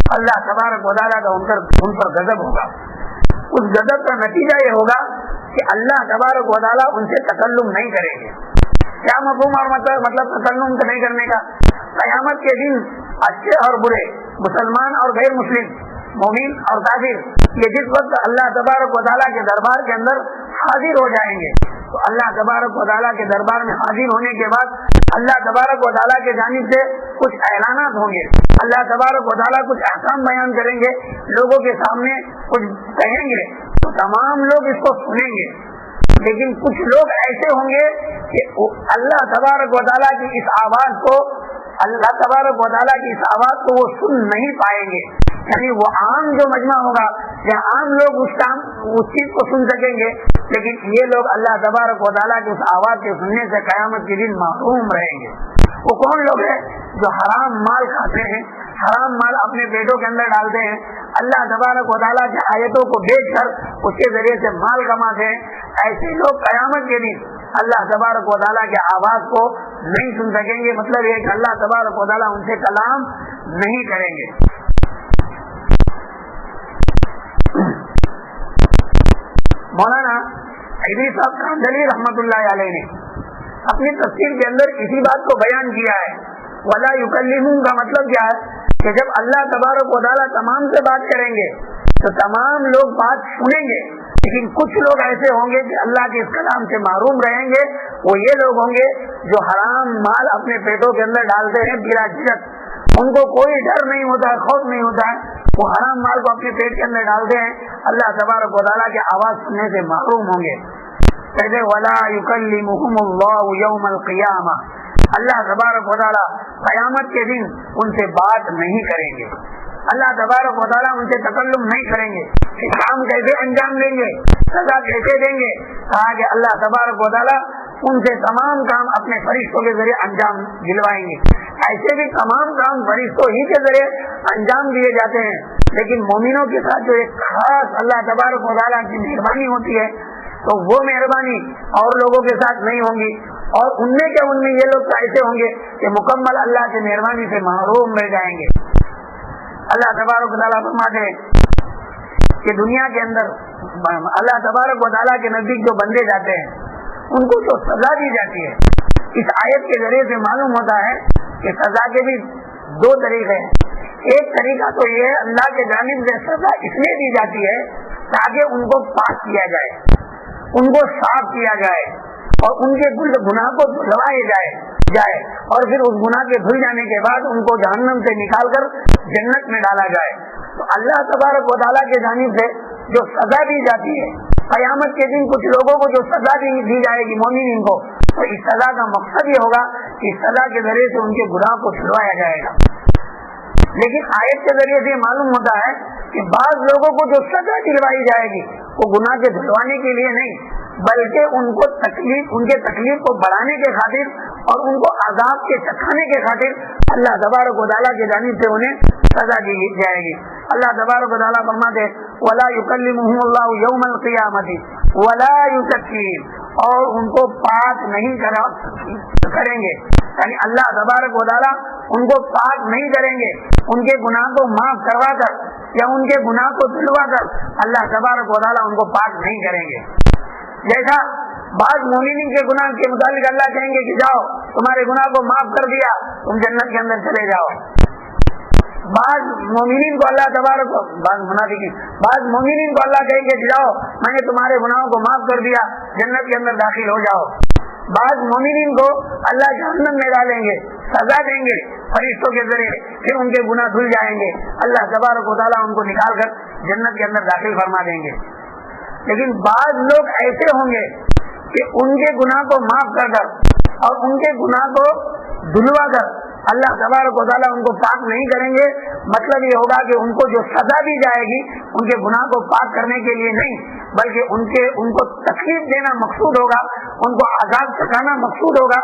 اللہ تبارک و تعالیٰ کا ان پر غضب ہوگا. اس غضب کا نتیجہ یہ ہوگا کہ اللہ تبارک و تعالیٰ ان سے تکلم نہیں کریں گے. کیا مفہوم اور مطلب تکلم نہیں کرنے کا؟ قیامت کے دن اچھے اور برے، مسلمان اور غیر مسلم، مومن اور کافر، یہ جس وقت اللہ تبارک و تعالیٰ کے دربار کے اندر حاضر ہو جائیں گے تو اللہ تبارک و تعالیٰ کے دربار میں حاضر ہونے کے بعد اللہ تبارک و تعالیٰ کی جانب سے کچھ اعلانات ہوں گے. اللہ تبارک و تعالیٰ کچھ احکام بیان کریں گے، لوگوں کے سامنے کچھ کہیں گے تو تمام لوگ اس کو سنیں گے. لیکن کچھ لوگ ایسے ہوں گے کہ اللہ تبارک و تعالیٰ کی اس آواز کو وہ سن نہیں پائیں گے. یعنی وہ عام جو مجمع ہوگا یا عام لوگ اس چیز کو سن سکیں گے، لیکن یہ لوگ اللہ تبارک و تعالیٰ کی اس آواز کے سننے سے قیامت کے دن محروم رہیں گے. وہ کون لوگ ہیں؟ جو حرام مال کھاتے ہیں، حرام مال اپنے پیٹوں کے اندر ڈالتے ہیں، اللہ تبارک و تعالیٰ کی آیتوں کو بیچ کر اس کے ذریعے سے مال کماتے ہیں. ایسے لوگ قیامت کے دن اللہ تبارک و تعالیٰ کی آواز کو نہیں سن سکیں گے. مطلب یہ کہ اللہ تبارک و تعالیٰ ان سے کلام نہیں کریں گے. مولانا ادریس صاحب کاندھلی رحمۃ اللہ علیہ نے اپنی تفسیر کے اندر اسی بات کو بیان کیا ہے. ولا یکلمون کا مطلب کیا ہے کہ جب اللہ تبارک و تعالیٰ تمام سے بات کریں گے تو تمام لوگ بات سنیں گے، لیکن کچھ لوگ ایسے ہوں گے کہ اللہ کے اس کلام سے محروم رہیں گے. وہ یہ لوگ ہوں گے جو حرام مال اپنے پیٹوں کے اندر ڈالتے ہیں بلا جھجک. ان کو کوئی ڈر نہیں ہوتا ہے، خوف نہیں ہوتا ہے، وہ حرام مال کو اپنے پیٹ کے اندر ڈالتے ہیں، اللہ تبارک و تعالیٰ کی آواز سننے سے محروم ہوں گے. کہتے ولا یکلمہم اللہ یوم القیامہ، اللہ تبارک و تعالیٰ قیامت کے دن ان سے بات نہیں کریں گے. اللہ تبارک و تعالیٰ ان سے تکلم نہیں کریں گے. کام کیسے انجام دیں گے، سزا کیسے دیں گے؟ کہا کہ اللہ تبارک و تعالیٰ ان سے تمام کام اپنے فرشتوں کے ذریعے انجام دلوائیں گے. ایسے بھی تمام کام فرشتوں ہی کے ذریعے انجام دیے جاتے ہیں، لیکن مومنوں کے ساتھ جو ایک خاص اللہ تبارک و تعالیٰ کی مہربانی ہوتی ہے تو وہ مہربانی اور لوگوں کے ساتھ نہیں ہوں گی. اور ان میں یہ لوگ ایسے ہوں گے کہ مکمل اللہ کی مہربانی سے محروم رہ جائیں گے. اللہ تبارک و تعالیٰ فرماتے ہیں کہ دنیا کے اندر اللہ تبارک و تعالیٰ کے نزدیک جو بندے جاتے ہیں ان کو جو سزا دی جاتی ہے، اس آیت کے ذریعے سے معلوم ہوتا ہے کہ سزا کے بھی دو طریقے ہیں. ایک طریقہ تو یہ ہے اللہ کے جانب سے سزا اس لیے دی جاتی ہے تاکہ ان کو پاک کیا جائے، ان کو صاف کیا جائے اور ان کے گناہ کو دھلوائے جائے اور پھر اس گناہ کے دھل جانے کے بعد ان کو جہنم سے نکال کر جنت میں ڈالا جائے. تو اللہ تبارک و تعالیٰ کے جانب سے جو سزا دی جاتی ہے قیامت کے دن کچھ لوگوں کو جو سزا دی جائے گی مومنین کو، تو اس سزا کا مقصد یہ ہوگا کہ اس سزا کے ذریعے سے ان کے گناہ کو دھلوایا جائے گا. لیکن آیت کے ذریعے سے معلوم ہوتا ہے کہ بعض لوگوں کو جو سزا دلوائی جائے گی وہ گناہ کے دھلوانے کے لیے نہیں، بلکہ ان کے تکلیف کو بڑھانے کے خاطر اور ان کو عذاب کے چکھانے کے خاطر اللہ تبارک و تعالیٰ کی جانب سے انہیں سزا دی جائے گی. اللہ تبارک و تعالیٰ فرماتے ولا یکلمہم اللہ یوم القیامۃ ولا یزکیہم، اور ان کو پاک نہیں کریں گے. یعنی اللہ تبارک و تعالیٰ ان کو پاک نہیں کریں گے، ان کے گناہ کو معاف کروا کر یا ان کے گناہ کو دھلوا کر اللہ تبارک و تعالیٰ ان کو پاک نہیں کریں گے. جیسا بعض مومنین کے گناہ کے متعلق اللہ کہیں گے کہ جاؤ تمہارے گناہ کو معاف کر دیا، تم جنت کے اندر چلے جاؤ. بعض مومنین کو اللہ تبارک بعض مومنین کو اللہ کہیں گے کہ جاؤ میں نے تمہارے گناہوں کو معاف کر دیا، جنت کے اندر داخل ہو جاؤ. بعض مومنین کو اللہ جہنم میں ڈالیں گے، سزا دیں گے فرشتوں کے ذریعے، پھر ان کے گناہ دھل جائیں گے، اللہ تبارک و تعالیٰ ان کو نکال کر جنت کے اندر داخل فرما دیں گے. لیکن بعض لوگ ایسے ہوں گے کہ ان کے گناہ کو معاف کر کر اور ان کے گناہ کو دھلوا کر اللہ تبارک و تعالیٰ ان کو پاک نہیں کریں گے. مطلب یہ ہوگا کہ ان کو جو سزا دی جائے گی ان کے گناہ کو پاک کرنے کے لیے نہیں، بلکہ ان کو تکلیف دینا مقصود ہوگا، ان کو عذاب چکانا مقصود ہوگا.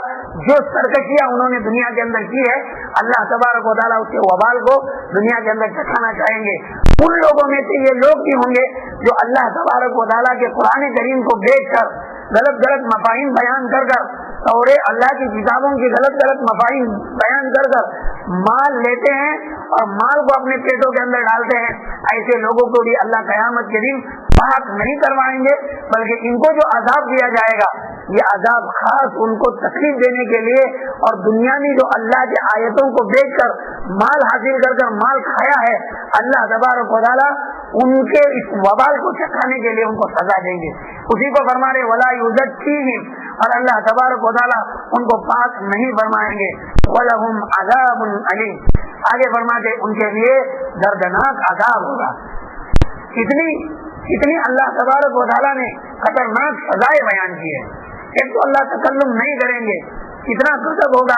جو سرکشیاں انہوں نے دنیا کے اندر کی ہے اللہ تبارک و تعالیٰ اس کے وبال کو دنیا کے اندر چکانا چاہیں گے. ان لوگوں میں سے یہ لوگ بھی ہوں گے جو اللہ تبارک و تعالیٰ کے قرآن کریم کو بیچ کر غلط مفاہیم بیان کر اور اللہ کی کتابوں کی غلط غلط مفاہیم بیان کر کر مال لیتے ہیں اور مال کو اپنے پیٹوں کے اندر ڈالتے ہیں، ایسے لوگوں کو بھی اللہ قیامت کے دن پاک نہیں کروائیں گے، بلکہ ان کو جو عذاب دیا جائے گا یہ عذاب خاص ان کو تکلیف دینے کے لیے، اور دنیا میں جو اللہ کی آیتوں کو بیچ کر مال حاصل کر کر مال کھایا ہے، اللہ تبارک و تعالیٰ ان کے اس وبال کو چکھانے کے لیے ان کو سزا دیں گے۔ اسی کو فرما رہے ولا یزکیہم، اور اللہ تبارک و تعالیٰ ان کو پاک نہیں فرمائیں گے، وَلَهُمْ عَذَابٌ عَلِيمٌ، آگے فرماتے ان کے لیے دردناک عذاب ہوگا۔ کتنی اللہ تبارک و تعالیٰ نے خطرناک سزائیں بیان کی ہے۔ ایک تو اللہ تکلم نہیں کریں گے، کتنا غضب ہوگا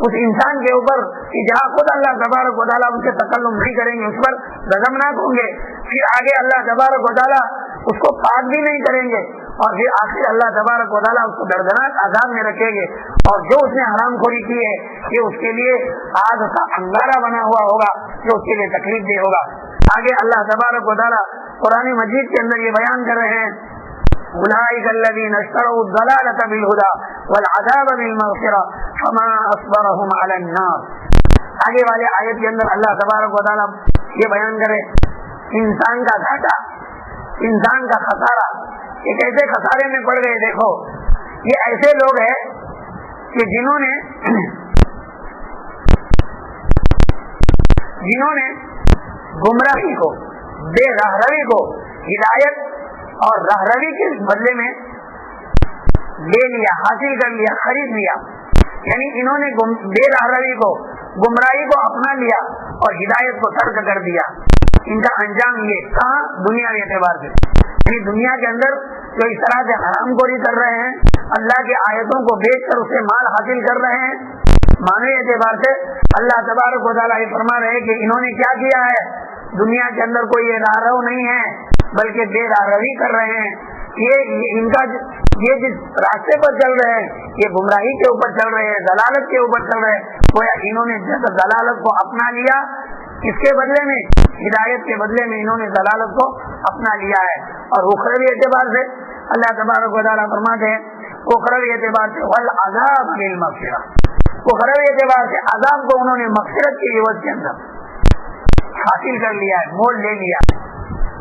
اس انسان کے اوپر کہ جہاں خود اللہ تبارک و تعالیٰ ان سے تکلم نہیں کریں گے، اس پر غضبناک ہوں گے۔ پھر آگے اللہ تبارک و تعالیٰ اس کو پاک بھی نہیں کریں گے، اور پھر آخر اللہ تبارک و تعالیٰ اس کو دردناک عذاب میں رکھیں گے، اور جو اس نے حرام خوری کی ہے یہ اس کے لیے آگ کا انگارہ بنا ہوا ہوگا جو اس کے لیے تکلیف دہ ہوگا۔ آگے اللہ تبارک و تعالیٰ قرآن مجید کے اندر یہ بیان کر رہے ہیں اولئک الذین اشتروا الضلالۃ بالہدی والعذاب بالمغفرۃ فما اصبرهم علی النار۔ آگے والے آیت کے اندر اللہ تبارک و تعالیٰ یہ بیان کرے انسان کا گھاٹا، انسان کا خسارہ، یہ کیسے خسارے میں پڑ گئے۔ دیکھو یہ ایسے لوگ ہیں کہ جنہوں نے گمراہی کو، بے راہروی کو ہدایت اور راہروی کے بدلے میں لے لیا، حاصل کر لیا، خرید لیا، یعنی انہوں نے بے راہروی کو، گمراہی کو اپنا لیا اور ہدایت کو ترک کر دیا۔ ان کا انجام یہ کہاں؟ دنیاوی اعتبار سے، یعنی دنیا کے اندر جو اس طرح سے حرام خوری کر رہے ہیں، اللہ کی آیتوں کو بیچ کر اسے مال حاصل کر رہے ہیں، معنوی اعتبار سے اللہ تبارک و تعالیٰ یہ فرما رہے ہیں کہ انہوں نے کیا کیا ہے، دنیا کے اندر کوئی یہ راہرو نہیں ہے بلکہ بے راہروی کر رہے ہیں۔ یہ جس راستے پر چل رہے ہیں یہ گمراہی کے اوپر چل رہے ہیں، ضلالت کے اوپر چل رہے ہیں، گویا انہوں نے ضلالت کو اپنا لیا، اس کے بدلے میں ہدایت کے بدلے میں انہوں نے ضلالت کو اپنا لیا ہے۔ اور اخروی اعتبار سے اللہ تبارک و تعالیٰ فرماتے ہیں اخروی اعتبار سے والعذاب بالمغفرۃ، اخروی اعتبار سے عذاب کو انہوں نے مغفرت کے عوض کے اندر حاصل کر لیا ہے، مول لے لیا،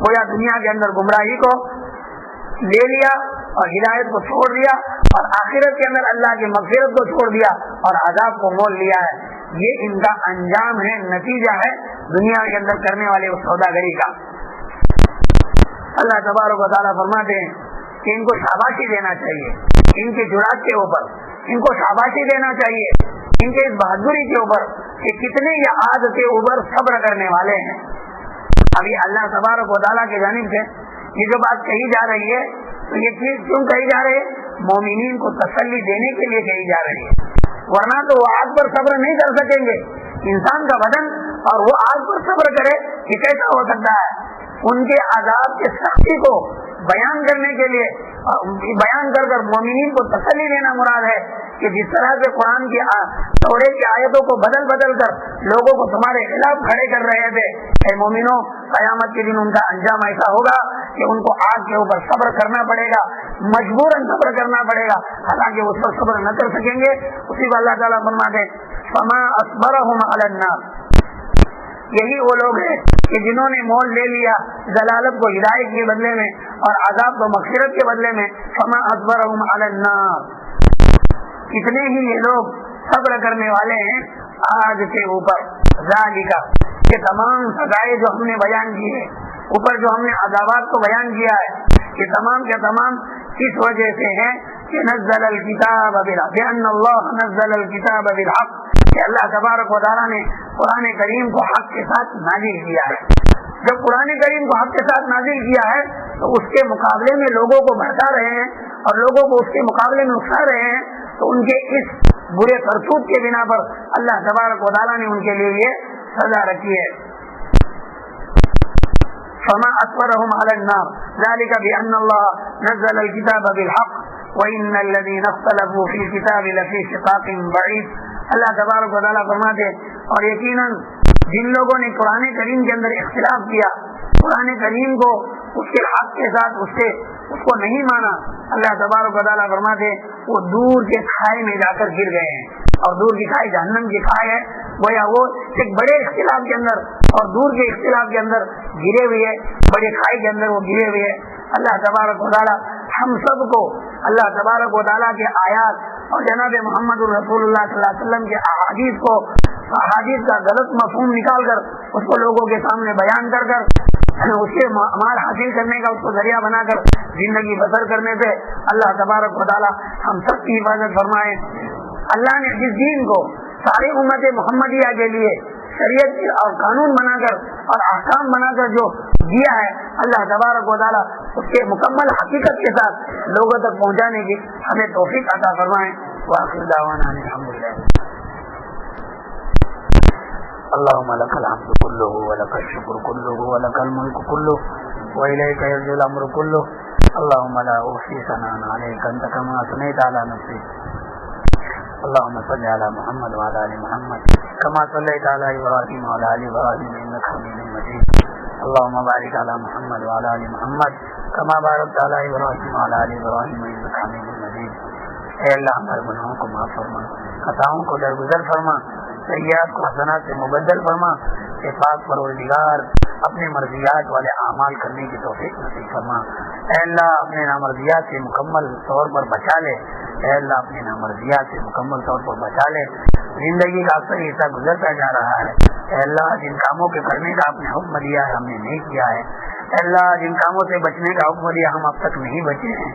گویا دنیا کے اندر گمراہی کو لے لیا اور ہدایت کو چھوڑ دیا، اور آخرت کے اندر اللہ کی مغفرت کو چھوڑ دیا اور عذاب کو مول لیا ہے۔ یہ ان کا انجام ہے، نتیجہ ہے دنیا کے اندر کرنے والے اس سوداگری کا۔ اللہ تبارک و تعالیٰ فرماتے ہیں کہ ان کو شاباشی دینا چاہیے، ان کی جرات کے اوپر ان کو شاباشی دینا چاہیے، ان کے اس بہادری کے اوپر کہ کتنے یہ آگ کے اوپر صبر کرنے والے ہیں۔ ابھی اللہ تبارک و تعالیٰ کی جانب سے یہ جو بات کہی جا رہی ہے تو یہ چیز کیوں کہی جا رہی ہے؟ مومنین کو تسلی دینے کے لیے کہی جا رہی ہے، ورنہ تو وہ آگ پر صبر نہیں کر سکیں گے۔ انسان کا بدن اور وہ آگ پر صبر کرے یہ کیسا ہو سکتا ہے؟ ان کے عذاب کی سختی کو بیان کرنے کے لیے بیان کر کر مومنین کو تسلی دینا مراد ہے کہ جس طرح سے قرآن کی توریت کی آیتوں کو بدل کر لوگوں کو تمہارے خلاف کھڑے کر رہے تھے، اے مومنوں قیامت کے دن ان کا انجام ایسا ہوگا کہ ان کو آگ کے اوپر صبر کرنا پڑے گا، مجبوراً صبر کرنا پڑے گا، حالانکہ اس پر صبر نہ کر سکیں گے۔ اسی کو اللہ تعالیٰ فرماتے ہیں فما اصبرهم علی النار، یہی وہ لوگ ہیں کہ جنہوں نے مول لے لیا ضلالت کو ہدایت کے بدلے میں اور عذاب کو مغفرت کے بدلے میں۔ فما اصبرهم علی النار، کتنے ہی یہ لوگ صبر کرنے والے ہیں آگ کے اوپر۔ ذالک، یہ تمام سزائیں جو ہم نے بیان کی ہے، اوپر جو ہم نے عذابات کو بیان کیا ہے، یہ تمام کے تمام اس وجہ سے ہیں کہ نزل الکتاب بالحق، بأن اللہ نزل الکتاب بالحق، کہ اللہ تبارک و تعالیٰ نے قرآن کریم کو حق کے ساتھ نازل کیا ہے۔ جب قرآن کریم کو حق کے ساتھ نازل کیا ہے تو اس کے مقابلے میں لوگوں کو بھڑکا رہے ہیں اور لوگوں کو اس کے مقابلے میں اکسا رہے ہیں، تو ان کے اس برے کرتوت کے بنا پر اللہ تبارک و تعالیٰ نے ان کے لیے یہ سزا رکھی ہے۔ فما اصبرهم على النار ذلك بأن الله نزل الكتاب بالحق وإن الذين اختلفوا في الكتاب لفي شقاق بعيد۔ اللہ تبارک و تعالیٰ فرماتے اور یقیناً جن لوگوں نے قرآن کریم کے اندر اختلاف کیا، قرآن کریم کو اس کے حق کے ساتھ اس کو نہیں مانا، اللہ تبارک و تعالیٰ فرماتے وہ دور کے کھائے میں جا کر گر گئے ہیں، اور دور کی کھائے جہنم کی کھائے ہے، گویا وہ ایک بڑے اختلاف کے اندر اور دور کے اختلاف کے اندر گرے ہوئے، بڑے کھائی کے اندر وہ گرے ہوئے۔ اللہ تبارک و تعالیٰ ہم سب کو اللہ تبارک و تعالیٰ کے آیات اور جناب محمد رسول اللہ صلی اللہ علیہ وسلم کے احادیث کا غلط مفہوم نکال کر اس کو لوگوں کے سامنے بیان کر اس سے مال حاصل کرنے کا اس کو ذریعہ بنا کر زندگی بسر کرنے سے اللہ تبارک و تعالیٰ ہم سب کی حفاظت فرمائے۔ اللہ نے جس دین کو ساری امت محمدیہ کے لیے شریعت اور قانون بنا کر اور احکام بنا کر جو دیا ہے، اللہ تبارک و تعالیٰ اس کے مکمل حقیقت کے ساتھ لوگوں تک پہنچانے کی ہمیں توفیق عطا فرمائے۔ وآخر دعوانا الحمدللہ۔ اللهم لك الحمد كله ولك الشكر كله ولك الملك كله وإليك يرجع الأمر كله اللهم لا أحصي ثناء عليك أنت كما أثنيت على نفسك اللهم صل على محمد وعلى آل محمد كما صليت على إبراهيم وعلى آل إبراهيم إنك حميد مجيد اللهم بارك على محمد وعلى آل محمد كما باركت على إبراهيم وعلى آل إبراهيم إنك حميد مجيد۔ اے اللہ ہمارے گناہوں کو معاف فرما، خطاؤں کو درگزر فرما، سیئات کو حسنات سے مبدل فرما، اے پاک پروردگار اپنے مرضیات والے اعمال کرنے کی توفیق نصیب فرما۔ اے اللہ اپنے نامرضیات سے مکمل طور پر بچا لے، اے اللہ اپنے نامرضیات سے مکمل طور پر بچا لے۔ زندگی کا اکثر حصہ گزرتا جا رہا ہے، اے اللہ جن کاموں کے کرنے کا آپ نے حکم دیا ہے ہم نے نہیں کیا ہے، اے اللہ جن کاموں سے بچنے کا حکم دیا ہم اب تک نہیں بچے ہیں،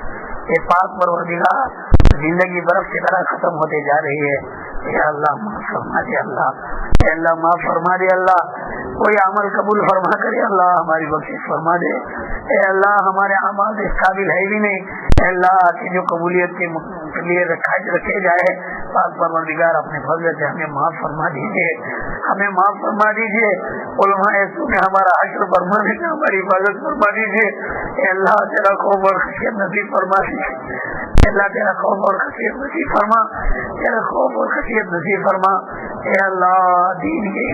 اے پاک پروردگار زندگی برف کی طرح ختم ہوتے جا رہی ہے، اے اللہ معاف فرما دے اللہ، اے اللہ معاف فرما دے اللہ، کوئی عمل قبول فرما کرے اللہ، ہماری بخشش فرما دے، اے اللہ ہمارے اعمال اس قابل ہے بھی نہیں، اے اللہ کی جو قبولیت کے لیے رکھے جائے پاک پروردگار اپنے فضل سے ہمیں معاف فرما دیجیے، ہمیں معاف فرما دیجیے، علماء سو میں ہمارا حشر فرمانے کا ہماری حفاظت فرما دیجیے، اے اللہ تیرا خوف اور خشیت نصیب فرما دیجیے، اللہ تیرا خوف اور خشیت نصیب فرما، تیرا خوف اور خشیت نصیب فرما، اے اللہ دین کی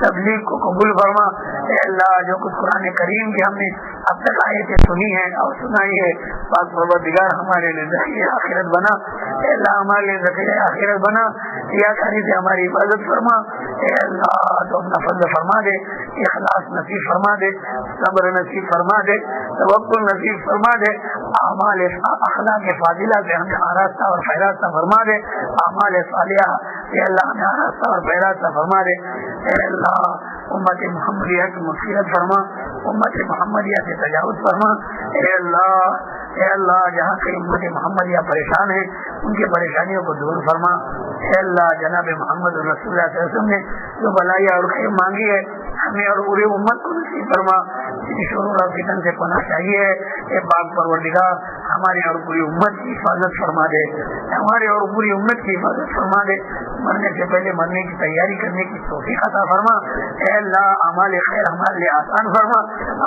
تبلیغ کو قبول فرما، اے اللہ جو کچھ قرآن کریم کی ہم نے اب تک آیتیں سنی ہیں اور سنائی ہے پاک پروردگار ہمارے لیے ذخیرہ آخرت بنا، اے اللہ ہمارے لیے ذخیرہ آخرت بنا، ریاکاری سے ہماری حفاظت فرما، اے اللہ تو اپنا فضل فرما دے، اخلاص نصیب فرما دے، صبر نصیب فرما دے، توکل نصیب فرما دے، اعمال اخلاق فاضلہ سے ہمیں آراستہ اور فہراستہ فرما دے، اعمال صالحہ اے اللہ ہمیں آراستہ اور فہراستہ فرما دے، اے اللہ امت محمدیہ کی مغفرت فرما، امت محمدیہ سے تجاوز فرما، اے اللہ جہاں کی امت محمدیہ پریشان ہے ان کی پریشانیوں کو دور فرما، اے اللہ جناب محمد رسول اللہ صلی اللہ علیہ وسلم نے جو بلائی اور خیر مانگی ہے ہمیں اور پوری امت کو نصیب فرما، شرور اور فتن سے پناہ چاہیے، اے پاک پروردگار ہمارے اور پوری امت کی حفاظت فرما دے، ہمارے اور پوری امت کی حفاظت فرما دے، مرنے سے پہلے مرنے کی تیاری کرنے کی توفیق عطا فرما، اے اللہ اعمال خیر ہمارے لیے آسان فرما،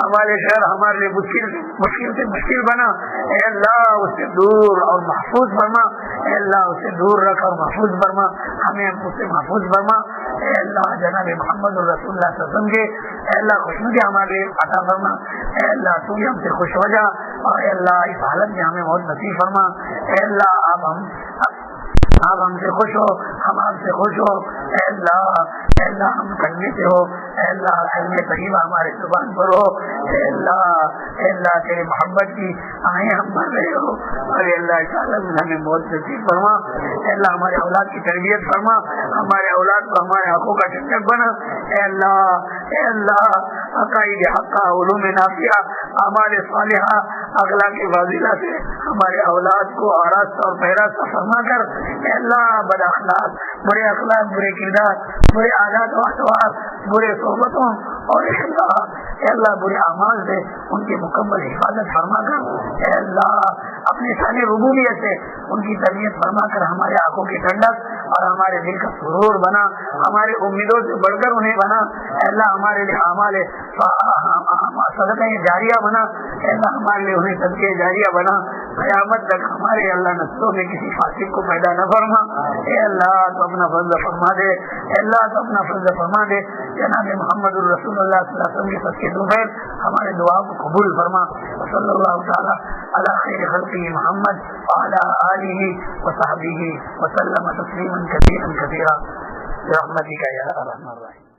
اعمال خیر ہمارے لیے مشکل سے مشکل بنا، اے اللہ اس سے دور اور محفوظ فرما، اے اللہ اس سے دور رکھ اور محفوظ فرما، ہمیں اس سے محفوظ فرما، اے اللہ جناب محمد رسول اللہ صلی اللہ علیہ وسلم کے اے اللہ خوشنودی ہمارے لیے عطا فرما، اے اللہ تو ہم سے خوش ہو جا، اور اے اللہ اس حالت میں ہمیں بہت نصیب فرما، اے اللہ آپ ہم سے خوش ہو، ہم آپ سے خوش ہو، اے اللہ ہم کلمے سے ہو، اے اللہ کلمے طیبہ ہمارے زبان پر ہو، اے اللہ تیرے محبت کی آہیں ہم بن رہے ہو، اور اے اللہ اس حالت میں ہمیں بہت نصیب فرما، اے اللہ ہمارے اولاد کی تربیت فرما، ہمارے اولاد کو ہمارے حقوق کا ٹھنڈک بنا، اے اللہ عقائد حقہ علوم نافعہ اعمال صالحہ اخلاق فاضلہ سے ہمارے اولاد کو آراستہ اور پہراستہ فرما کر، اے اللہ بد اخلاق برے کردار برے عادات و اطوار برے صحبتوں اور اے اللہ برے اعمال سے ان کی مکمل حفاظت فرما کر، اے اللہ اپنے شان ربوبیت سے ان کی تربیت فرما کر ہمارے آنکھوں کی ٹھنڈک اور ہمارے دل کا سرور بنا، ہمارے امیدوں سے بڑھ کر انہیں بنا، اے اللہ ہمارے لیے اعمال صدقہ جاریہ بنا، اے اللہ ہمارے لیے انہیں صدقہ جاریہ بنا، قیامت تک ہمارے اللہ نسلوں میں کسی فاسق کو پیدا نہ فرما. اے اللہ تو اپنا فضل فرما دے, اے اللہ تو اپنا فضل فرما دے. جناب محمد الرسول اللہ صلی اللہ علیہ وسلم کے صدقے دوپہر ہمارے دعا کو قبول فرما. صلی اللہ تعالی علی خیر خلقہ محمد وعلی آلہ وصحبہ وسلم تسلیما کثیرا کثیرا برحمتک یا ارحم الراحمین.